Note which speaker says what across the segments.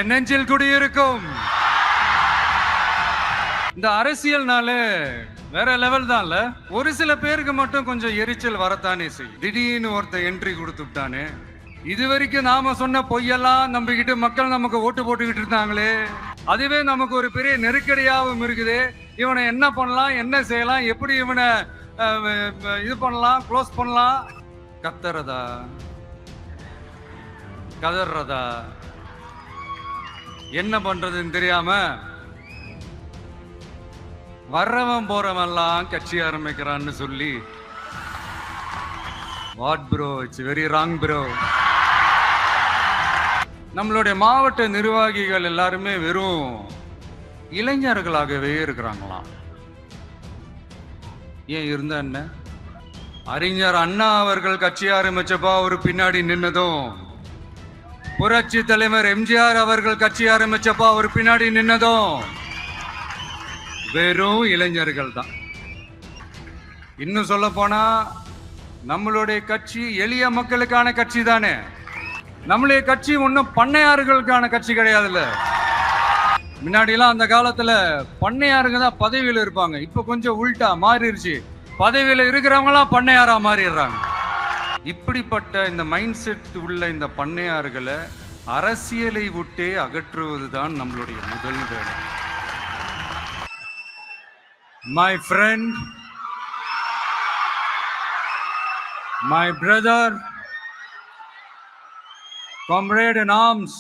Speaker 1: என் நெஞ்சில் குடியிருக்கும் இந்த அரசியல்னால வேற லெவல் தான்ல. ஒரு சில பேருக்கு மட்டும் கொஞ்சம் எரிச்சல் வரத்தானே செய்யும். திடீர்னு ஒருத்தன் என்ட்ரி கொடுத்துட்டானே. இது வரைக்கும் நாம சொன்ன பொய்யெல்லாம் நம்பிக்கிட்டு மக்கள் நமக்கு ஓட்டு போட்டுக்கிட்டு இருந்தாங்களே, அதுவே நமக்கு ஒரு பெரிய நெருக்கடியாகவும் இருக்குது. இவனை என்ன பண்ணலாம், என்ன செய்யலாம், எப்படி இவனை இது பண்ணலாம், க்ளோஸ் பண்ணலாம். கத்துறதா, கதறதா, என்ன பண்றதுன்னு தெரியாம வர்றவன் போறவன்லாம் கட்சி ஆரம்பிக்கிறான்னு சொல்லி, what bro, it's very wrong bro. நம்மளுடைய மாவட்ட நிர்வாகிகள் எல்லாருமே வெறும் இளைஞர்களாகவே இருக்கிறாங்களாம். ஏன் இருந்தா என்ன? அறிஞர் அண்ணா அவர்கள் கட்சி ஆரம்பிச்சப்போ அவரு பின்னாடி நின்னதும், புரட்சி தலைவர் எம்ஜிஆர் அவர்கள் கட்சி ஆரம்பிச்சப்போ அவர் பின்னாடி நின்னதும் வெறும் இளைஞர்கள் தான். இன்னும் சொல்ல போனா நம்மளுடைய கட்சி எளிய மக்களுக்கான கட்சி தானே. நம்மளுடைய கட்சி ஒன்றும் பண்ணையாறுகளுக்கான கட்சி கிடையாதுல்ல. முன்னாடிலாம் அந்த காலத்துல பண்ணையாருங்க தான் பதவியில் இருப்பாங்க. இப்ப கொஞ்சம் உள்டா மாறிடுச்சு. பதவியில் இருக்கிறவங்களாம் பண்ணையாரா மாறிடுறாங்க. இப்படிப்பட்ட இந்த மைண்ட் செட் உள்ள இந்த பண்ணையார்களை அரசியலை விட்டே அகற்றுவதுதான் நம்மளுடைய முதல் வேலை. My friend, my brother, comrade in arms,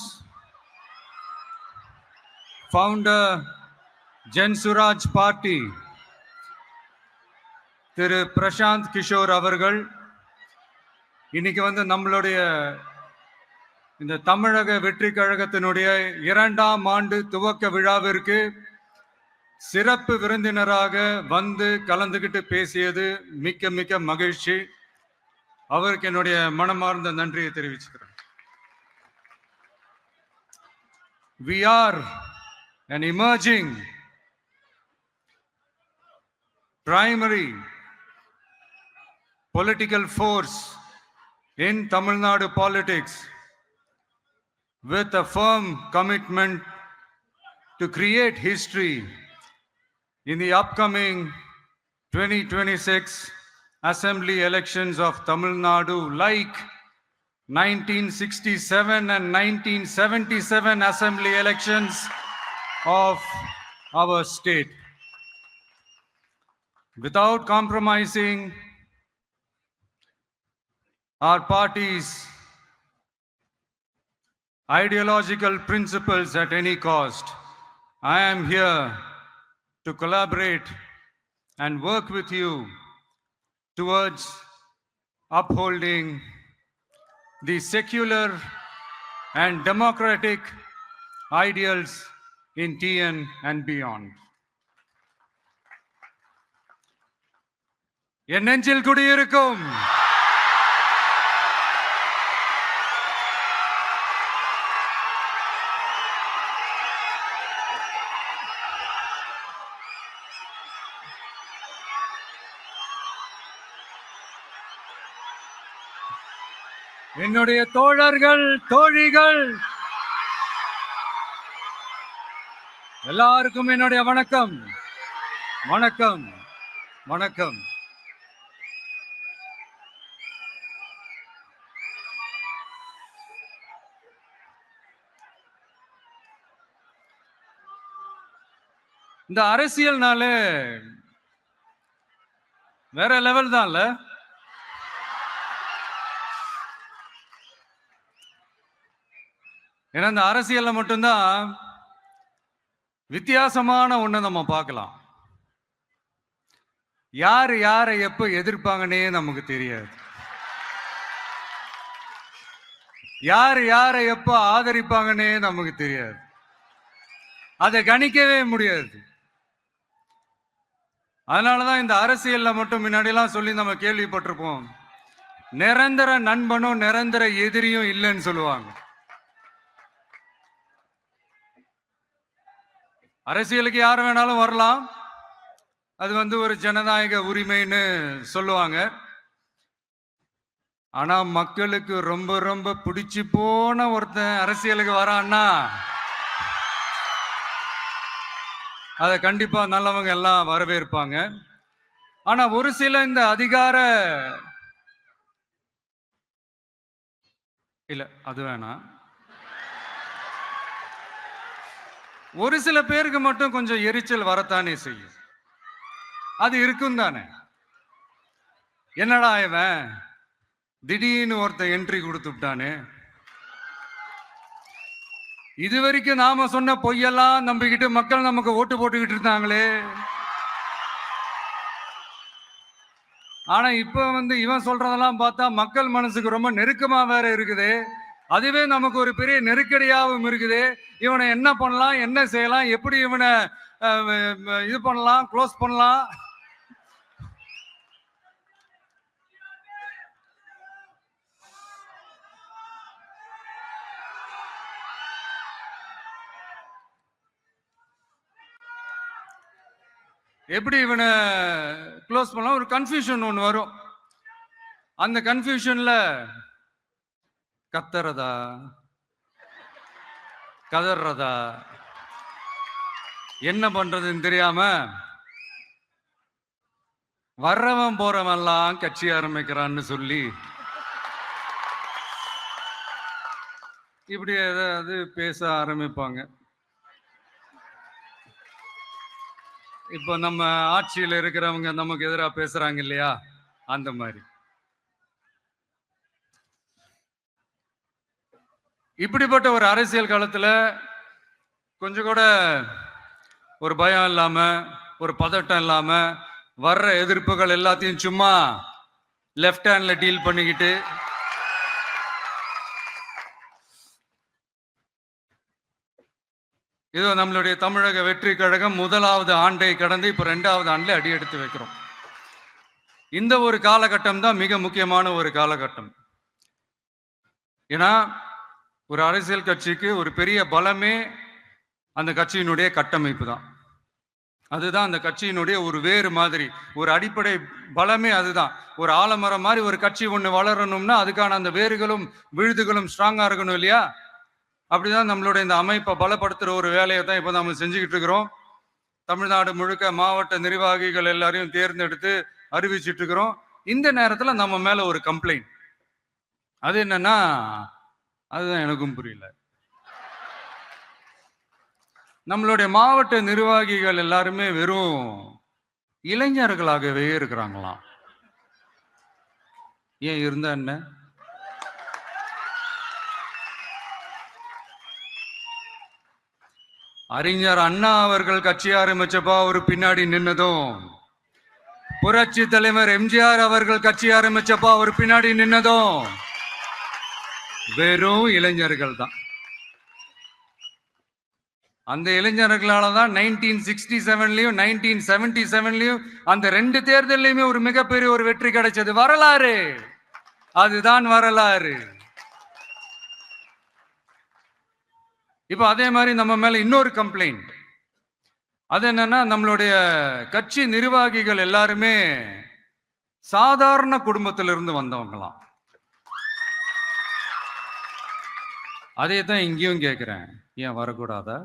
Speaker 1: founder Jan Suraj Party, திரு பிரசாந்த் கிஷோர் அவர்கள் இன்னைக்கு நம்மளுடைய இந்த தமிழக வெற்றி கழகத்தினுடைய 2ஆம் ஆண்டு துவக்க விழாவிற்கு சிறப்பு விருந்தினராக வந்து கலந்துகிட்டு பேசியது மிக்க மிக்க மகிழ்ச்சி. அவருக்கு என்னுடைய மனமார்ந்த நன்றியை தெரிவிச்சுக்கிறேன். We are an emerging primary political force in Tamil Nadu politics with a firm commitment to create history in the upcoming 2026 assembly elections of Tamil Nadu, like 1967 and 1977 assembly elections of our state. Without compromising our party's ideological principles at any cost, I am here to collaborate and work with you towards upholding the secular and democratic ideals in TN and beyond. என் நெஞ்சில் குடியிருக்கும் என்னுடைய தோழர்கள், தோழிகள் எல்லாருக்கும் என்னுடைய வணக்கம், வணக்கம், வணக்கம். இந்த அரசியல்னால வேற லெவல் தான்ல. ஏன்னா இந்த அரசியல்ல மட்டும்தான் வித்தியாசமான ஒண்ணை நம்ம பார்க்கலாம். யாரு யாரை எப்ப எதிர்ப்பாங்கன்னே நமக்கு தெரியாது. யாரு யாரை எப்ப ஆதரிப்பாங்கன்னே நமக்கு தெரியாது. அதை கணிக்கவே முடியாது. அதனாலதான் இந்த அரசியல்ல மட்டும் முன்னாடிலாம் சொல்லி நம்ம கேள்விப்பட்டிருப்போம், நிரந்தர நண்பனும் நிரந்தர எதிரியும் இல்லைன்னு சொல்லுவாங்க. அரசியலுக்கு யார் வேணாலும் வரலாம், அது ஒரு ஜனநாயக உரிமைன்னு சொல்லுவாங்க. ஆனா மக்களுக்கு ரொம்ப ரொம்ப பிடிச்சு போன ஒருத்தன் அரசியலுக்கு வரான்னா அதை கண்டிப்பா நல்லவங்க எல்லாம் வரவேற்பாங்க. ஆனா ஒரு சில இந்த அதிகார இல்ல அது வேணாம். ஒரு சில பேருக்கு மட்டும் கொஞ்சம் எரிச்சல் வரத்தானே செய்யும். அது இருக்கும் தானே. என்னடா இவன் திடீர்னு ஒருத்தன் என்ட்ரி கொடுத்துட்டானே, இது வரைக்கும் நாம சொன்ன பொய்யெல்லாம் நம்பிக்கிட்டு மக்கள் நமக்கு ஓட்டு போட்டுக்கிட்டு இருந்தாங்களே, ஆனா இப்ப இவன் சொல்றதெல்லாம் பார்த்தா மக்கள் மனசுக்கு ரொம்ப நெருக்கமா வேற இருக்குது. அதுவே நமக்கு ஒரு பெரிய நெருக்கடியாகவும் இருக்குது. இவனை என்ன பண்ணலாம், என்ன செய்யலாம், எப்படி இவனை இது பண்ணலாம், க்ளோஸ் பண்ணலாம். எப்படி இவனை க்ளோஸ் பண்ணலாம், ஒரு கன்ஃபியூஷன் ஒன்று வரும். அந்த கன்ஃபியூஷன்ல கத்துறதா கதறதா என்ன பண்றதுன்னு தெரியாம வர்றவன் போறவன்லாம் கட்சி ஆரம்பிக்கிறான்னு சொல்லி இப்படி ஏதாவது பேச ஆரம்பிப்பாங்க. இப்போ நம்ம ஆட்சியில் இருக்கிறவங்க நமக்கு எதிராக பேசுறாங்க இல்லையா, அந்த மாதிரி. இப்படிப்பட்ட ஒரு அரசியல் காலத்துல கொஞ்சம் கூட ஒரு பயம் இல்லாம, ஒரு பதட்டம் இல்லாம, வர்ற எதிர்ப்புகள் எல்லாத்தையும் சும்மா லெஃப்ட் ஹேண்ட்ல டீல் பண்ணிக்கிட்டு இதோ நம்மளுடைய தமிழக வெற்றி கழகம் முதலாவது ஆண்டை கடந்து இப்ப 2வது ஆண்டுல அடி எடுத்து வைக்கிறோம். இந்த ஒரு காலகட்டம் தான் மிக முக்கியமான ஒரு காலகட்டம். ஏன்னா ஒரு அரசியல் கட்சிக்கு ஒரு பெரிய பலமே அந்த கட்சியினுடைய கட்டமைப்பு தான். அதுதான் அந்த கட்சியினுடைய ஒரு வேறு மாதிரி, ஒரு அடிப்படை பலமே அதுதான். ஒரு ஆலமரம் மாதிரி ஒரு கட்சி ஒன்று வளரணும்னா அதுக்கான அந்த வேர்களும் விழுதுகளும் ஸ்ட்ராங்கா இருக்கணும் இல்லையா? அப்படிதான் நம்மளுடைய இந்த அமைப்பை பலப்படுத்துற ஒரு வேலையை தான் இப்போ நம்ம செஞ்சுக்கிட்டு இருக்கிறோம். தமிழ்நாடு முழுக்க மாவட்ட நிர்வாகிகள் எல்லாரையும் தேர்ந்தெடுத்து அறிவிச்சிட்டு இருக்கிறோம். இந்த நேரத்தில் நம்ம மேல ஒரு கம்ப்ளைண்ட், அது என்னன்னா, அதுதான் எனக்கும் புரியல. நம்மளுடைய மாவட்ட நிர்வாகிகள் எல்லாருமே வெறும் இளைஞர்களாகவே இருக்கிறாங்களாம். ஏன் இருந்தா என்ன? அறிஞர் அண்ணா அவர்கள் கட்சி ஆரம்பிச்சப்பா ஒரு பின்னாடி நின்னதும், புரட்சி தலைவர் எம்ஜிஆர் அவர்கள் கட்சி ஆரம்பிச்சப்பா ஒரு பின்னாடி நின்னதும் வெறும் இளைஞர்கள் தான். அந்த இளைஞர்களால தான் 1967லயும் 1977லயும் அந்த 2 தேர்தலையுமே ஒரு மிகப்பெரிய ஒரு வெற்றி கிடைச்சது. வரலாறு, அதுதான் வரலாறு. இப்ப அதே மாதிரி நம்ம மேல இன்னொரு கம்ப்ளைண்ட், அது என்னன்னா, நம்மளுடைய கட்சி நிர்வாகிகள் எல்லாருமே சாதாரண குடும்பத்திலிருந்து வந்தவங்களாம். அதே தான் இங்கேயும் கேட்கிறேன், ஏன் வரக்கூடாதா?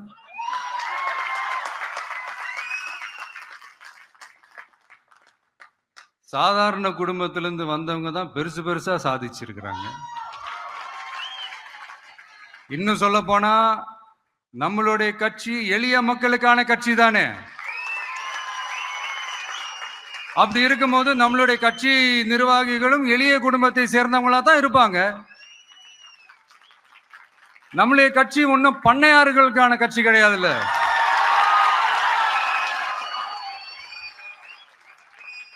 Speaker 1: சாதாரண குடும்பத்திலிருந்து வந்தவங்க தான் பெருசு பெருசா சாதிச்சிருக்கிறாங்க. இன்னும் சொல்ல போனா நம்மளுடைய கட்சி எளிய மக்களுக்கான கட்சி தானே. அப்படி இருக்கும்போது நம்மளுடைய கட்சி நிர்வாகிகளும் எளிய குடும்பத்தை சேர்ந்தவங்களா தான் இருப்பாங்க. நம்மளுடைய கட்சி ஒன்றும் பண்ணையாறுகளுக்கான கட்சி கிடையாதுல்ல.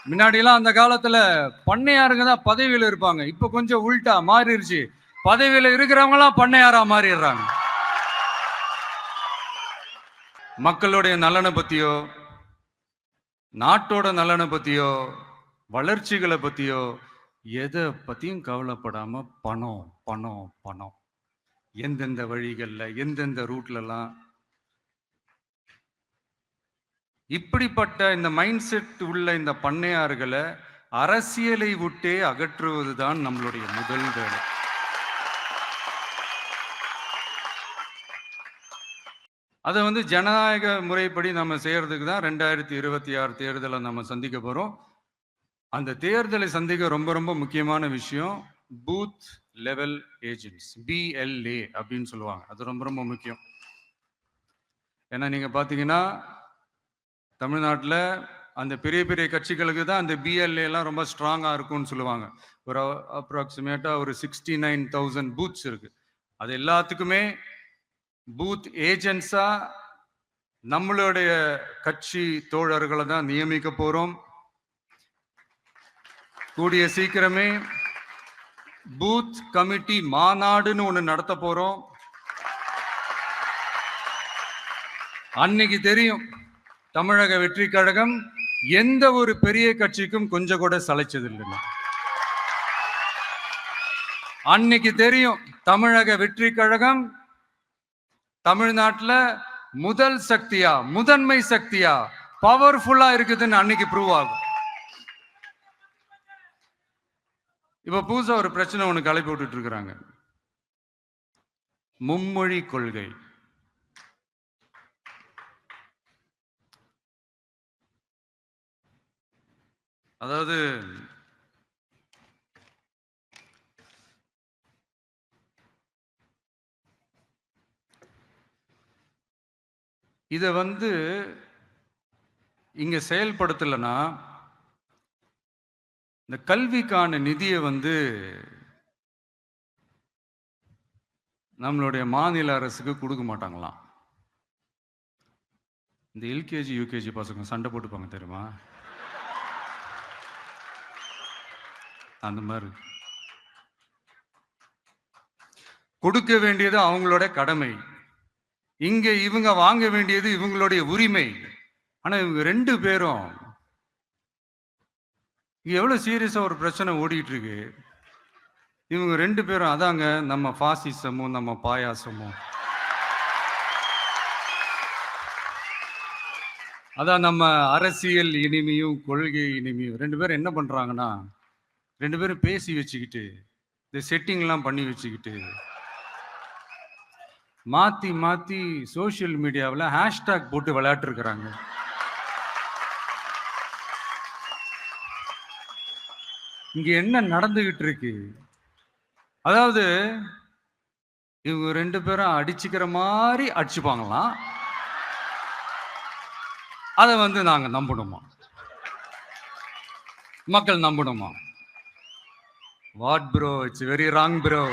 Speaker 1: முன்னாடிலாம் அந்த காலத்துல பண்ணையாருங்க தான் பதவியில் இருப்பாங்க. இப்ப கொஞ்சம் உள்டா மாறிடுச்சு, பதவியில இருக்கிறவங்க எல்லாம் பண்ணையாரா மாறிடுறாங்க. மக்களுடைய நலனை பத்தியோ, நாட்டோட நலனை பத்தியோ, வளர்ச்சிகளை பத்தியோ எதை பத்தியும் கவலைப்படாம பணம் பணம் பணம், எந்தெந்த வழிகள்ல எந்தெந்த ரூட்லலாம். இப்படிப்பட்ட இந்த மைண்ட் செட் உள்ள இந்த பண்ணையார்களை அரசியலை விட்டே அகற்றுவதுதான் நம்மளுடைய முதல் வேலை. அதை வந்து ஜனநாயக முறைப்படி நம்ம செய்யறதுக்கு தான் 2026 தேர்தலை நம்ம சந்திக்க போறோம். அந்த தேர்தலை சந்திக்க ரொம்ப ரொம்ப முக்கியமான விஷயம் பூத் லெவல் ஏஜென்ட்ஸ், BLA அப்படின்னு சொல்லுவாங்க. அது ரொம்ப ரொம்ப முக்கியம். ஏன்னா நீங்க பாத்தீங்கன்னா தமிழ்நாட்டில் அந்த பெரிய பெரிய கட்சிகளுக்கு தான் அந்த BLA எல்லாம் ரொம்ப ஸ்ட்ராங்கா இருக்கும்னு சொல்லுவாங்க. ஒரு அப்ராக்சிமேட்டா ஒரு 69,000 பூத்ஸ் இருக்கு. அது எல்லாத்துக்குமே பூத் ஏஜென்ட்ஸா நம்மளுடைய கட்சி தோழர்களை தான் நியமிக்க போறோம். கூடிய சீக்கிரமே பூத் கமிட்டி மாநாடுன்னு ஒண்ணு நடத்த போறோம். அன்னைக்கு தெரியும் தமிழக வெற்றி கழகம் எந்த ஒரு பெரிய கட்சிக்கும் கொஞ்சம் கூட சளைச்சதில்லை. அன்னைக்கு தெரியும் தமிழக வெற்றி கழகம் தமிழ்நாட்டில் முதல் சக்தியா, முதன்மை சக்தியா, பவர்ஃபுல்லா இருக்குதுன்னு அன்னைக்கு ப்ரூவ் ஆகும். இப்ப புதுசா ஒரு பிரச்சனை ஒண்ணு கிளப்பி விட்டுட்டு இருக்கிறாங்க. மும்மொழி கொள்கை. அதாவது இதை வந்து இங்க செயல்படுத்தலைன்னா இந்த கல்விக்கான நிதியை வந்து நம்மளுடைய மாநில அரசுக்கு கொடுக்க மாட்டாங்களாம். இந்த LKG UKG பசங்க சண்டை போட்டுப்பாங்க தெரியுமா? அந்த மாதிரி கொடுக்க வேண்டியது அவங்களோட கடமை. இங்க இவங்க வாங்க வேண்டியது இவங்களுடைய உரிமை. ஆனா இவங்க ரெண்டு பேரும் எவ்வளவு சீரியஸா ஒரு பிரச்சனை ஓடிட்டு இருக்கு. இவங்க ரெண்டு பேரும் அதாங்க நம்ம பாசிசமும் நம்ம பாயாசமும், அதான் நம்ம அரசியல் இனிமையும் கொள்கை இனிமையும். ரெண்டு பேரும் என்ன பண்றாங்கன்னா, ரெண்டு பேரும் பேசி வச்சுக்கிட்டு இந்த செட்டிங்லாம் பண்ணி வச்சுக்கிட்டு மாத்தி மாத்தி சோசியல் மீடியாவில் ஹேஷ்டாக் போட்டு விளையாட்டு இருக்கிறாங்க. இங்க என்ன நடந்துகிட்டு இருக்கு? அதாவது இவங்க ரெண்டு பேரும் அடிச்சுக்கிற மாதிரி அடிச்சுப்பாங்களாம். அதை வந்து நாங்க நம்பணுமா? மக்கள் நம்பணுமா? What bro, it's very wrong bro.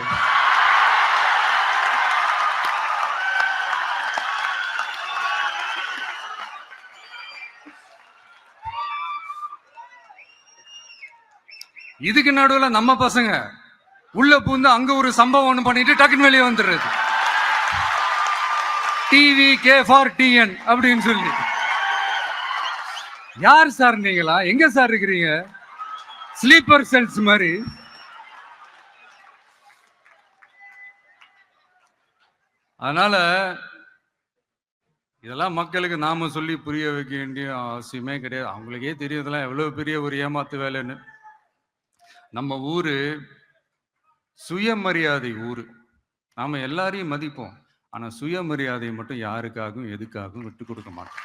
Speaker 1: இதுக்கு நடுவில் நம்ம பசங்க உள்ள பூந்து அங்க ஒரு சம்பவம் ஒண்ணு பண்ணிட்டு டக்குன்னு வெளியே வந்துடுறது. டிவி கே ஃபார் டிஎன் அப்படின்னு சொல்லி. யார் சார் நீங்களா? எங்க சார் இருக்கிறீங்க? ஸ்லீப்பர் செல்ஸ் மாதிரி. அதனால இதெல்லாம் மக்களுக்கு நாம சொல்லி புரிய வைக்க வேண்டிய அவசியமே கிடையாது. அவங்களுக்கே தெரியுதெல்லாம் எவ்வளவு பெரிய ஒரு ஏமாத்து வேலைன்னு. நம்ம ஊரு சுயமரியாதை ஊரு. நாம எல்லாரையும் மதிப்போம். ஆனா சுயமரியாதையை மட்டும் யாருக்காகவும் எதுக்காகவும் விட்டு கொடுக்க மாட்டோம்.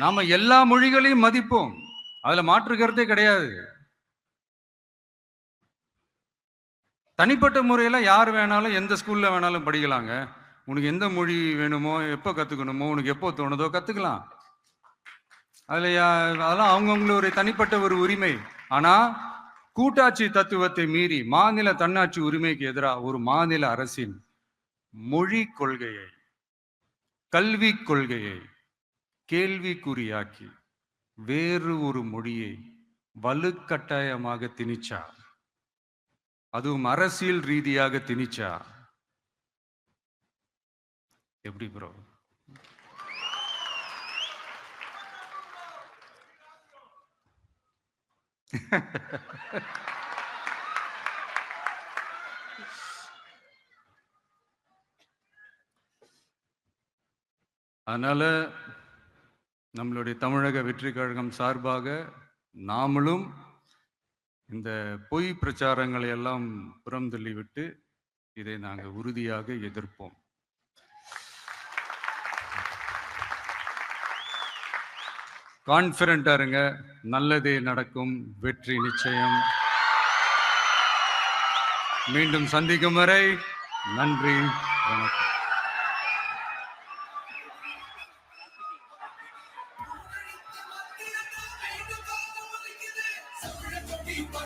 Speaker 1: நாம எல்லா மொழிகளையும் மதிப்போம். அதுல மாற்று கருத்தே கிடையாது. தனிப்பட்ட முறையில யார் வேணாலும் எந்த ஸ்கூல்ல வேணாலும் படிக்கலாங்க. உனக்கு எந்த மொழி வேணுமோ, எப்போ கத்துக்கணுமோ, உனக்கு எப்போ தோணுதோ கத்துக்கலாம். அதெல்லாம் அவங்கவுங்களுடைய தனிப்பட்ட ஒரு உரிமை. ஆனா கூட்டாட்சி தத்துவத்தை மீறி மாநில தன்னாட்சி உரிமைக்கு எதிராக ஒரு மாநில அரசின் மொழி கொள்கையை, கல்வி கொள்கையை கேள்விக்குறியாக்கி வேறு ஒரு மொழியை வலுக்கட்டாயமாக திணிச்சா, அதுவும் அரசியல் ரீதியாக திணிச்சா எப்படி ப்ரோ? அதனால நம்மளுடைய தமிழக வெற்றி கழகம் சார்பாக நாமளும் இந்த பொய் பிரச்சாரங்களை எல்லாம் புறம் தள்ளிவிட்டு இதை நாங்கள் உறுதியாக எதிர்ப்போம். கான்ஃபிடண்டா இருங்க, நல்லதே நடக்கும், வெற்றி நிச்சயம். மீண்டும் சந்திக்கும் வரை நன்றி, வணக்கம்.